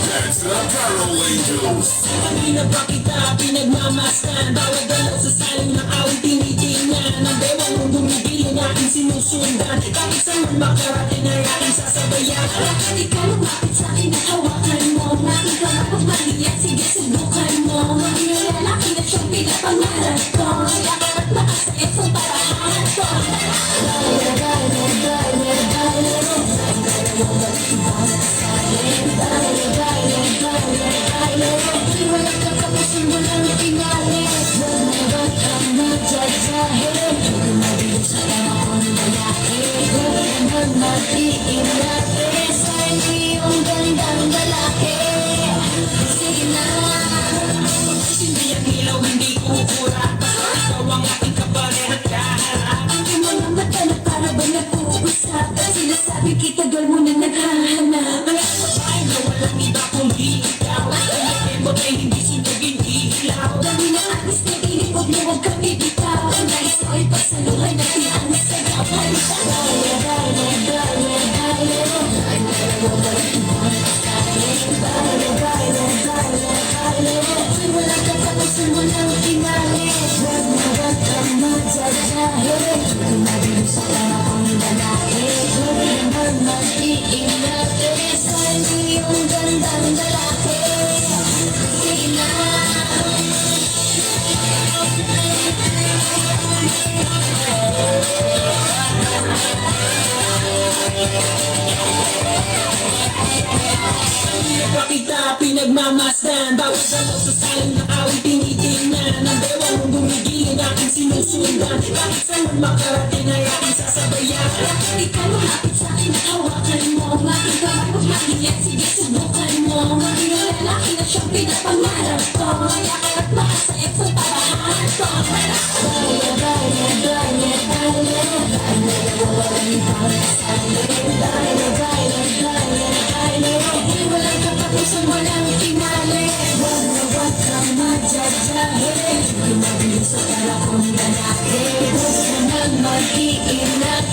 Dance to the Carol Angels. Kanina pa kita pinagmamasdan, bawat galaw sa saling ng awit tinitingnan. Ang bewang mong bumibili na aking sinusundan, kahit saan man makarating ay aking sasabayan. Bakit ikaw lumapit sa'kin at hawakan mo? Bakit ka mapagmaliyan? Sige, subukan mo. Maging ang lalaki na siyang pinapangarap ko. Yakarap makasayat sa parahan ko. Baile, baile, baile, baile. Baile, baile, baile, baile. Walang katapusan, walang finale. Huwag na ba't ang magjajahe? Gumabili sa tama kong lalaki. Huwag naman matiin natin sa iyong gandang lalaki. Sige na. Hindi ang ilaw, hindi kukura, basta ikaw ang aking kapareha at kaharap. Ang iyong mga mata na para ba nag-uusap? At sinasabi kitagal mo na naghahanap. Mga babae na walang iba kundi ikaw, kaya kembot ay hindi sunugin ilaw. Dami na atis na inip, huwag mo huwag kang bibitaw. Ang nais ko ay pagsaluhan natin ang sayaw. Halika, baile, baile, baile, baile. Baile, baile, baile, baile. Walang katapusan, walang finale. Huwag na ba't ang magjajahe? Gumabili sa tama kong lalaki. Huwag naman matiin natin sa iyong gandang lalaki. Sige na. Kanina pa kita pinagmamasdan, bawat galaw sa saling ng awit tinitingnan. Ang bewang mong bumigili na aking sinusundan, kahit saan man makarating ay aking sasabayan. Bakit ikaw lumapit sa'kin at hawakan mo? Bakit ka mapagmaliyan? Sige, subukan mo. Maging ang lalaki na siyang pinapangarap ko. Yakarap makasayat sa parahan ko. Baile, baile, baile, baile. Baile, walang ibang kasali. Baile, baile, baile, baile. Walang katapusan, walang finale. Huwag na huwag kang magjajahe. Gumabili sa tala kong lalaki. Huwag ka nang maghiinat.